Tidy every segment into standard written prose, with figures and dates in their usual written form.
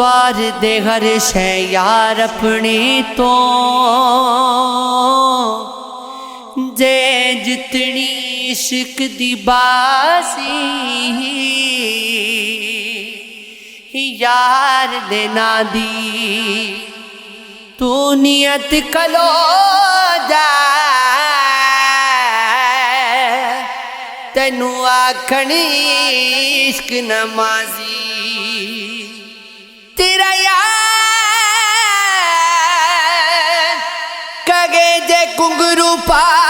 وار دے ہر شے یار اپنے تو جے جتنی عشق دی باسی یار دے نا دی تو نیت کلو جا تینو آکھنی عشق نمازی تیرا یار کگے جے کنگرو پالے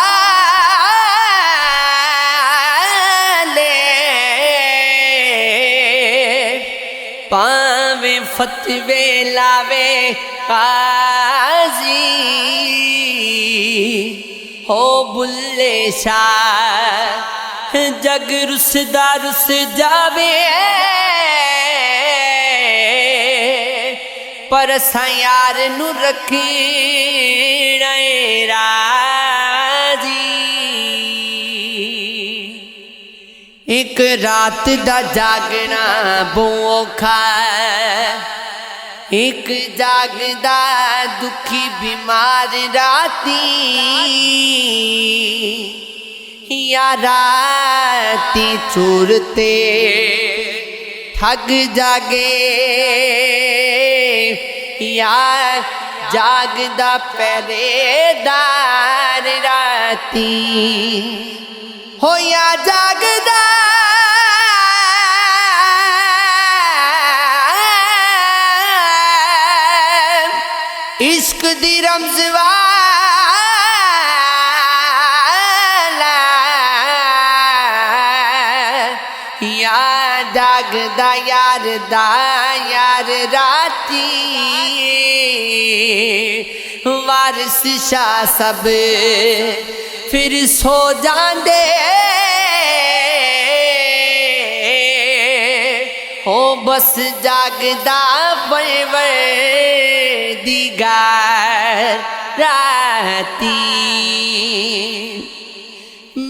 پاوے فتوے لاوے قاضی ہو بلے شاہ جگ رسدا رس جاوے پر اساں یار نو رکھنا راضی ایک رات دا جاگنا بہت اوکھا ایک جاگدا دکھی بیمار راتی یا راتی چورتے تھک جاگے یا جاگدا پہرے دار راتی ہو یا جاگدا عشق دی رمز والا یا جاگدا یار دا یار راتی وارث شاہ سب پھر سو جاندے ہو بس جاگدا پروردگار راتی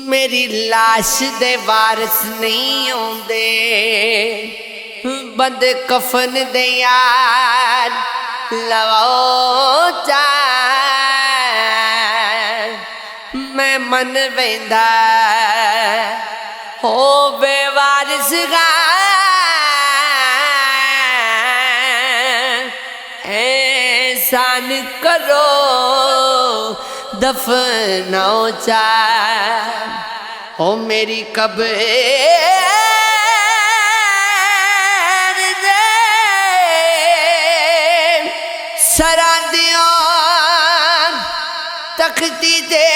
میری لاش دے وارث نہیں ہوندے بند کفن دے یار لواؤ چار میں من ویندا ہو بے وارث احسان کرو دفناؤ چار ہو میری قبر دے سراندیوں تختی دے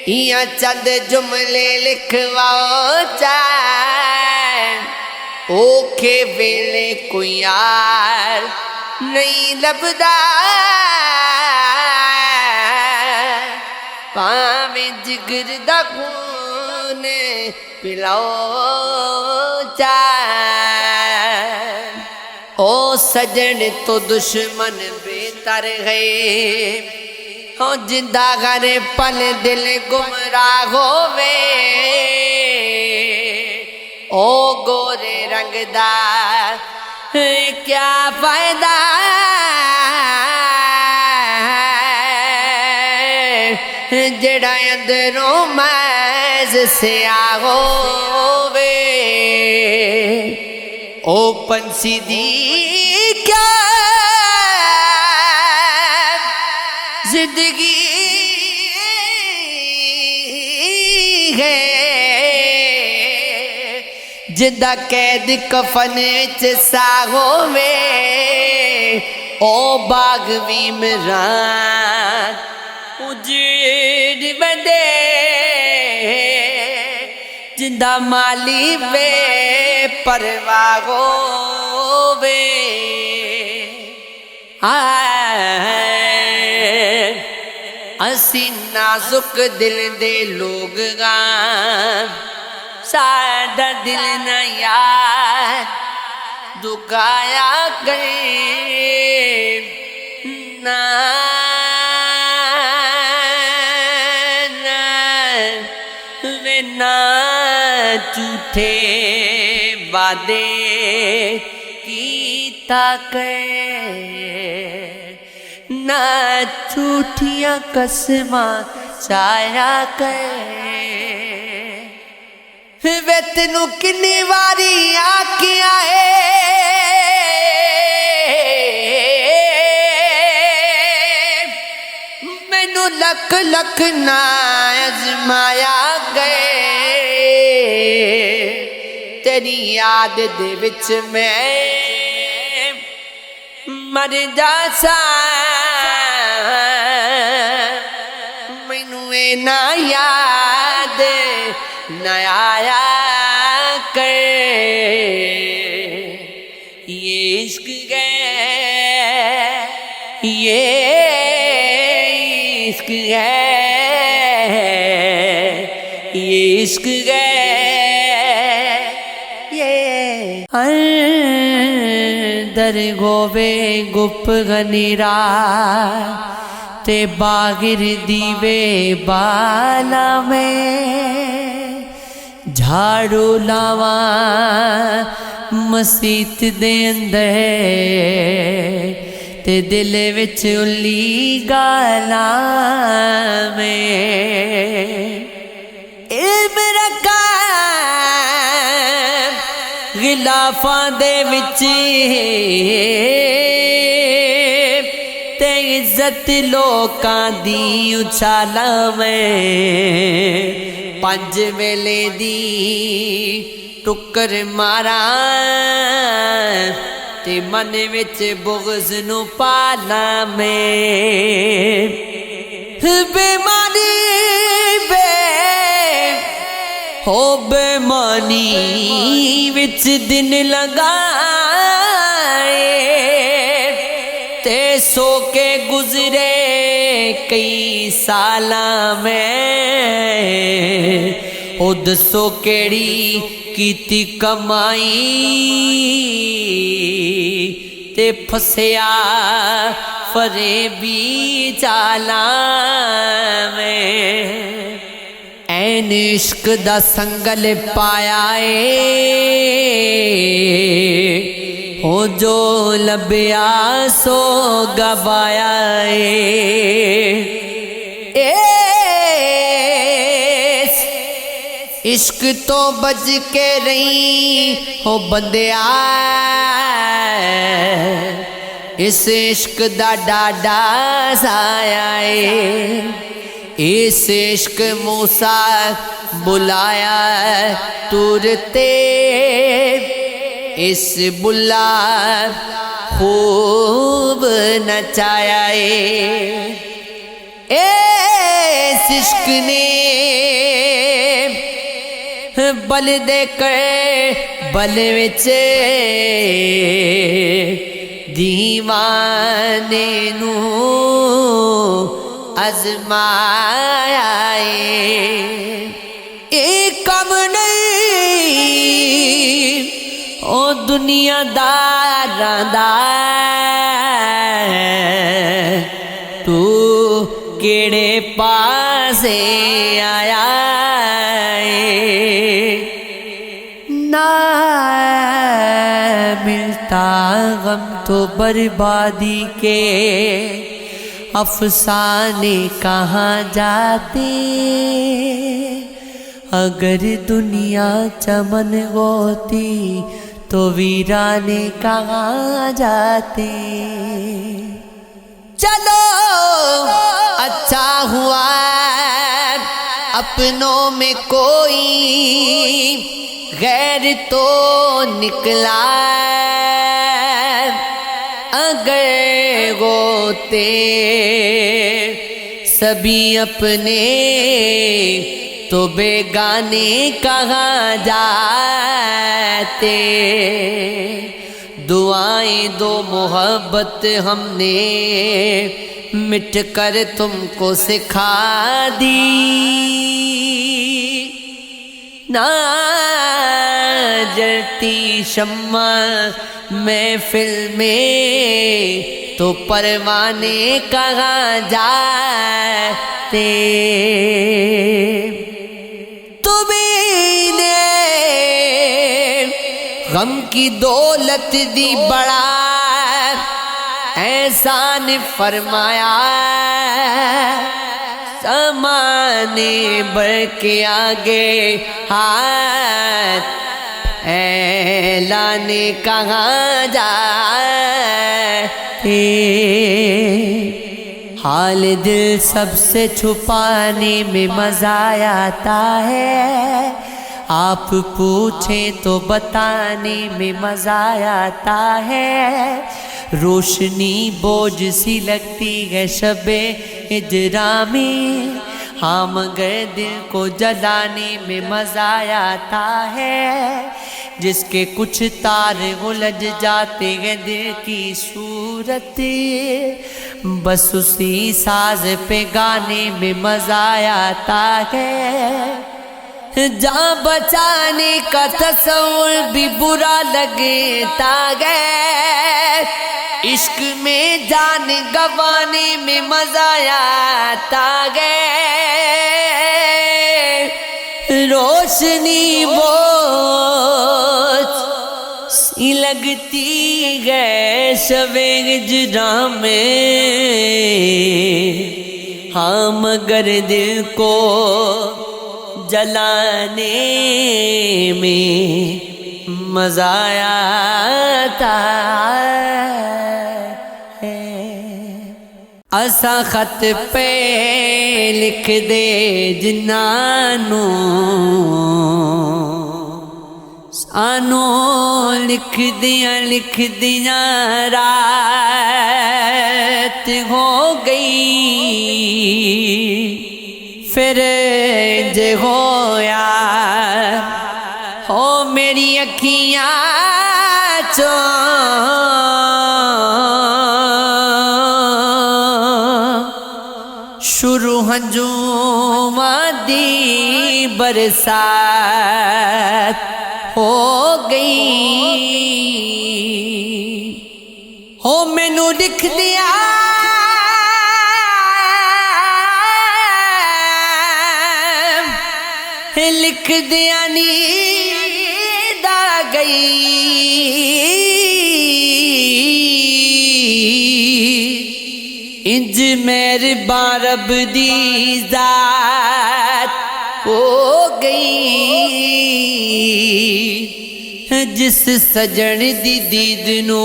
یا چند جملے لکھواؤ چار اوکھے ویلے کوئی یار نہیں لبدا پاویں جگر دا خون پلاؤ چار او سجن تو دشمن بہتر ہے ہو جندہ غر پل دل گمراہ ہووے او گورے رنگ دا کیا فائدہ جڑا اندروں محض سیاہ ہووے او پنسی دی کیا زندگی ہے جدہ قید کفن ساہوں میں او باغوی مران اجڑ بندے جدہ مالی بے پرواہ ہووے اسی نازک دل دے لوگ گاں سادہ دل نہ یار دکھایا کرے نہ نہ جھوٹے وعدے کیتا کر، نہ جھوٹیاں قسماں چایا کر۔ وے تینوں کنی واری آکھیا اے مینوں لکھ لکھ نہ آزمایا گئے، تیری یاد دے وچ میں مر جاسا، مینوں اے نہ یاد نہ آیا کر۔ یہ عشق ہے، یہ عشق ہے، یہ عشق ہے، یہ در گووے گپ غنیرا تے باغر دیوے بالا میں، جھاڑو لاواں مسیت دے اندر تے دل وچ الی گالاں میں، علم رکھا غلافاں دے وچ تے عزت لوکاں دی اچھالاں میں، پنج ویلے دی ٹکر ماراں تے من وچ بغض نو پالاں میں، بیمانی ہو بیمانی وچ دن لگائے تے سو کے گزرے کئی سالاں میں، او دسو کیڑی کیتی کمائی تے پھسیا فریبی چالاں میں، این عشق دا سنگل پایا اے ہو جو لبیا سو گوایا اے، عشق تو بج کے رہی ہو بندیا، اس عشق دا ڈاڈا سایا اے، اس عشق موسیٰ بلایا تور تے، اس بلا خوب نچایا اے، اس عشق نے بل دے کر بل وچ دیوانے نو آزمایا اے کم نہیں او دنیا داراں دا، تو کیڑے پاسے آیا نہ ملتا غم تو بربادی کے، افسانے کہاں جاتے، اگر دنیا چمن ہوتی تو ویرانے کہاں جاتے۔ چلو اچھا ہوا اپنوں میں کوئی غیر تو نکلا، اگر ہوتے سبھی اپنے تو بیگانے کہاں جاتے۔ دعائیں دو محبت ہم نے مٹ کر تم کو سکھا دی، نہ جلتی شمع محفل میں تو پروانے کہاں جاتے۔ تمہیں غم کی دولت دی بڑا احسان فرمایا زمانے بڑھ کے آگے ہاتھ اعلان کہاں جائے حال دل سب سے چھپانے میں مزہ آتا ہے آپ پوچھیں تو بتانے میں مزہ آتا ہے روشنی بوجھ سی لگتی ہے شب ہجراں میں ہاں مگر دل کو جلانے میں مزہ آتا ہے جس کے کچھ تار الجھ جاتے ہیں دل کی صورت بس اسی ساز پہ گانے میں مزہ آتا ہے جان بچانے کا تصور بھی برا لگتا ہے عشق میں جان گوانے میں مزہ آتا ہے روشنی بوجھ سی لگتی ہے شب ہجراں میں ہاں مگر دل کو جلانے میں مزہ آتا ہے اسا خط پہ لکھ دے جنانو سانو لکھ دیاں رات ہو گئی پھر جے ہویا ہو میری اکھیاں چوں شروع ہنجوماں دی برسات ہو گئی ہو مینوں لکھ دیا لکھ دیا نیند آ گئی انج مہربان رب دی ذات ہو گئی جس سجن دی دید نو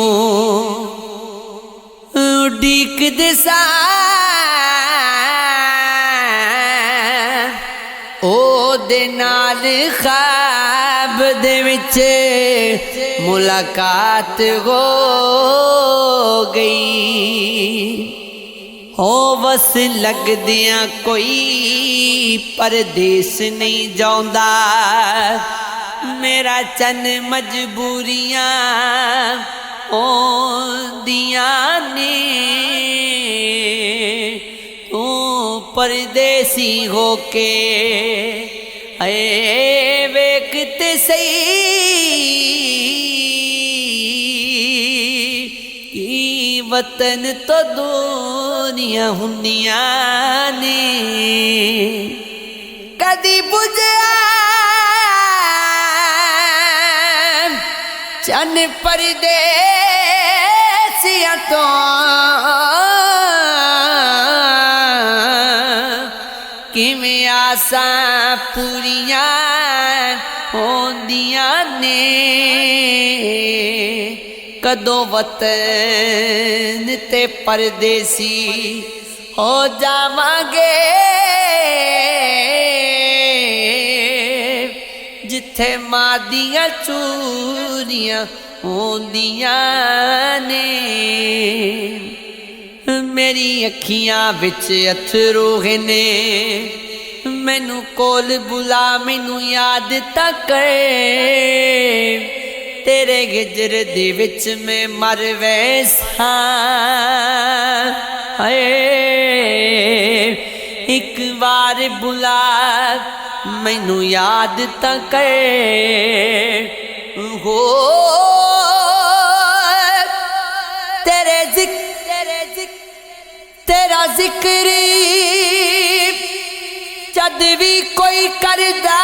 اڈیک دے سا او دے نال خواب دے وچ ملاقات ہو گئی ہو بس لگ دیاں کوئی پردیس نہیں جاؤندا میرا چن مجبوریاں ہوندیاں نے تو پردیسی ہو کے اے ویکھتے صحیح وطن تو دنیا ہندیاں نے کدی بجھا چن پردیسیاں تو کیویں آساں پوریاں ہوندیاں نے کدوں وطن تے پردیسی ہو جاواں گے جتھے مادیاں چوریاں ہوندیاں نے میری اکھیاں وچ اتھرو نے مینوں کول بلا مینوں یاد تک تیرے گجر دے وچ میں مر ویساں اے ایک بار بلا مینوں یاد تک ہو تیرے تیرا ذکر جد بھی کوئی کردا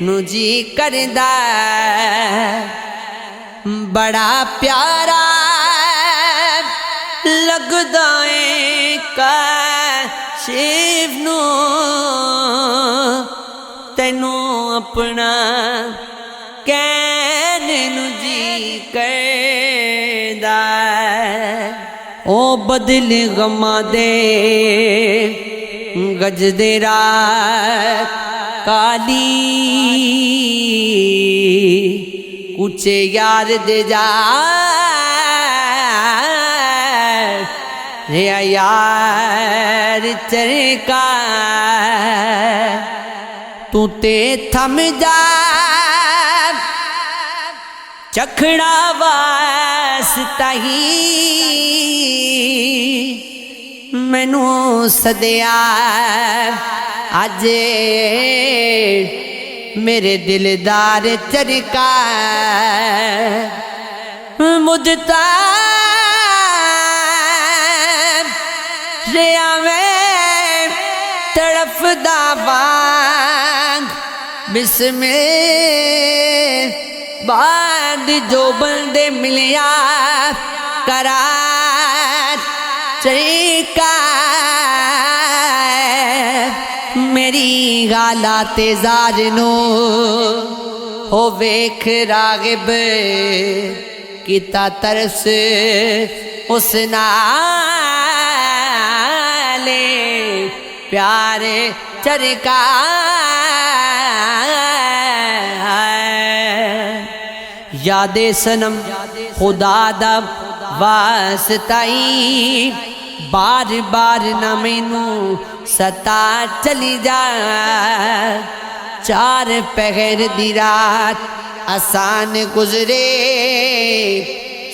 نو جی کردا بڑا پیارا لگدا اے کاشف نو تینوں اپنا کہنے نو جی کردا او بدل غماں دے گج دے رات کالی کچے یار دے جا ریا یار چرکا تو تے تھم جا چکھڑا واسطہ ہی مینو سدیا اج میرے دلدار چرکا مجھتا ریا میں تڑف دا وانگ بسم بعد جو بندے ملیا قرار چرکا میری حالات زار نو ہو ویکھ راغب کیتا ترس اس نالے پیارے چرکا یاد سنم خدا دا واسطائی بار بار نہ مینو ستا چلی جا چار پہر دی رات آسان گزرے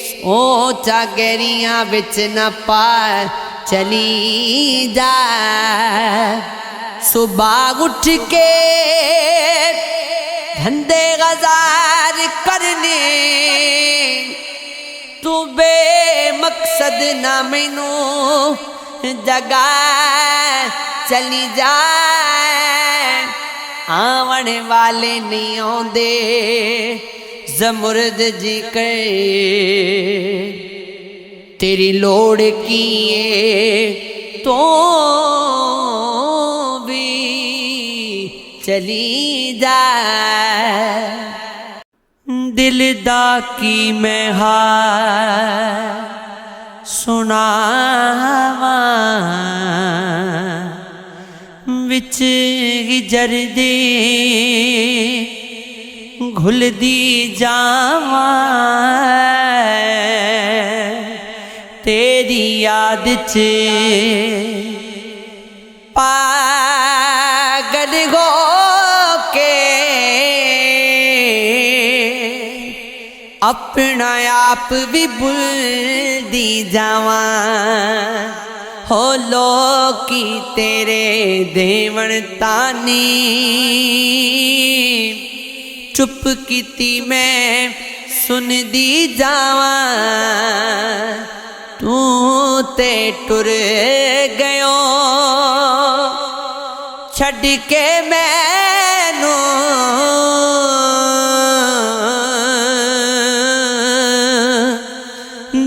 سوچا گہریاں وچ نہ پا چلی جا صبح اٹھ کے دھندے غزار کرنے تو بے مقصد نہ مینو جگہ چلی جائے آون والے نہیں آندے زمرد جی کے تیری لوڑ کیے تو بھی چلی جائے دل دا کی میں ہاں سناواں وچ ہجر دے گھل دی جاواں تیری یاد چ پاگل ہو کے اپنا آپ بھی بھول دی جاواں ہو لوکی تیرے دیون تانی چپ کیتی میں سن دی جاواں تو تے ٹر گیو چھڈ کے مینوں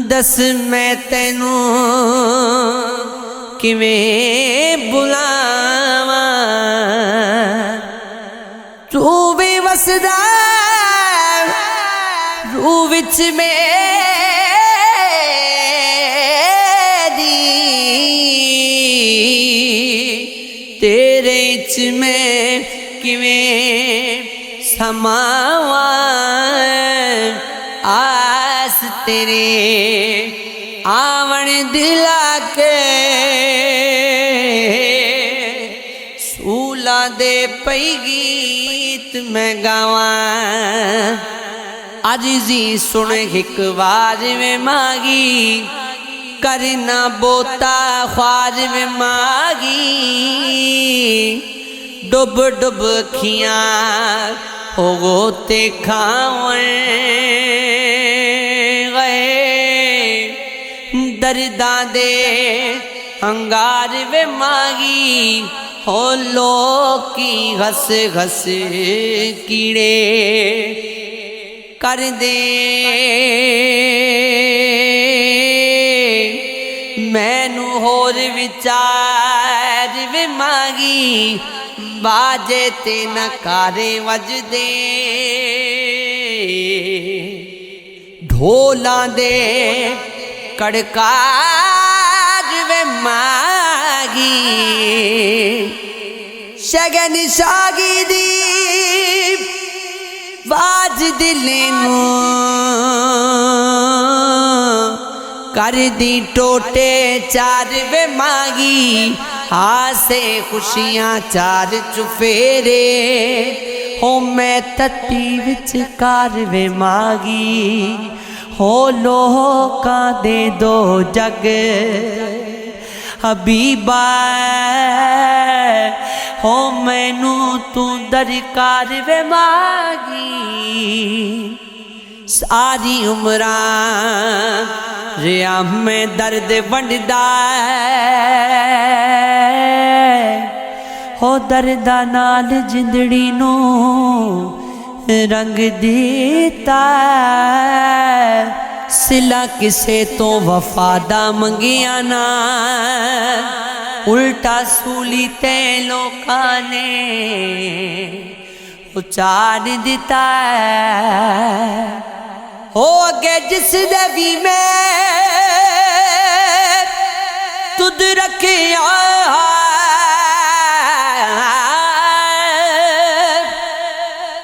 دس میں تینوں کیویں بلاواں تو بھی وسدا روح وچ میری تیرے وچ میں کیویں سماواں آس تیرے آون دلا کے سولا دے پئی گیت میں گاواں عجزی سن ایک وار میں مانگی کرنا بوتا خوار میں مانگی ڈب ڈب کھیاں ہو گوتے کھاون درداں دے ہنگار وے مانگی ہو لوکی غس غس کیڑے کر دے مینو ہور وچار وے مانگی باجے تے نکارے وجدے ڈھولاں دے کڑکار وے مانگی شگن شاگی دی باج دلینو کر دی ٹوٹے چار وے مانگی ہاسے خوشیاں چار چفیرے ہو میں تتی وچ کار وے مانگی ہو لوکاں دے دو جگ حبیبا ہو مینو تو درکار وے مانگی ساری عمران ریا میں درد ونڈدا ہو درداں نال جندڑی نو رنگ دیتا سلا کسے تو وفادہ منگیاں نا الٹا سولی تے لوکاں نے اچار دیتا ہو اگے جس دے بھی میں تُدھ رکھیا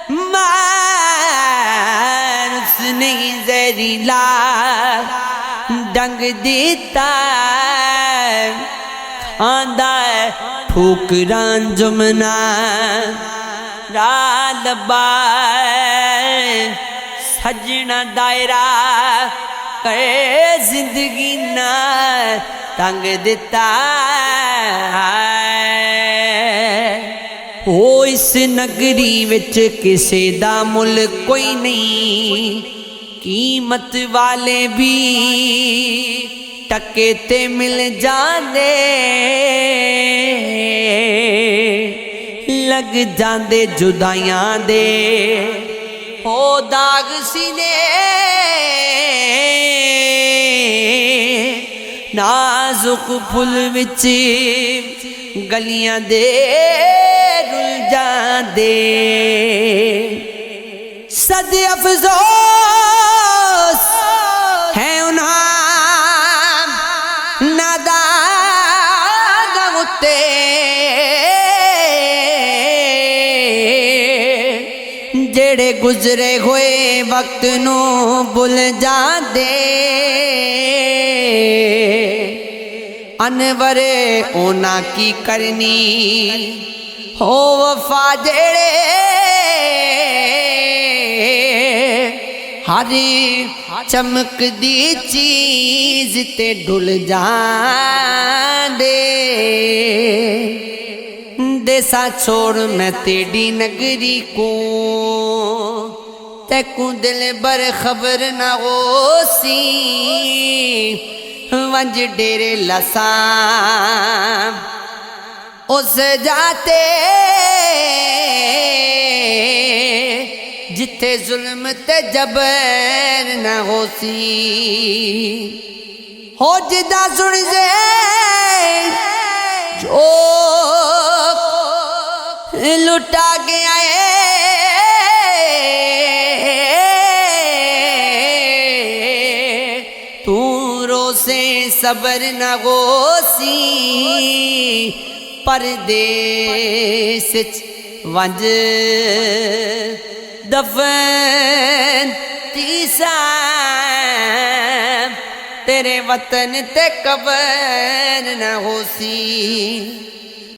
میں اس نے زہریلا ڈنگ دیتا آندہ ہے ٹھوکران جمنا را لبائے سجنا دائرہ کرے زندگی نہ تنگ دیتا او اس نگری وچ کسے دا مل کوئی نہیں قیمت والے بھی ٹکے تے مل جاندے لگ جاندے جدائیاں دے ہو داغ سینے نازک پھل وچ گلیاں دے رل جاندے صد افسوس ہے انہاں نادان اتے جڑے گزرے ہوئے وقت نو بھل جاندے انور اونا کی کرنی ہو وفا جڑے ہر چمک دی چیز تے ڈھل جاندے دیسا چھوڑ میں تیری نگری کو تے کو دل بر خبر نہ ہو سی ونج ڈیرے لساں اس جاتے جتے ظلم تے جبر نہ ہو سی ہو جدا سن سے جو لٹا گیا ہے تو رو سے صبر نہ ہو سی پردیس ونج دفن تیسا تیرے وطن تے قبر نہ ہو سی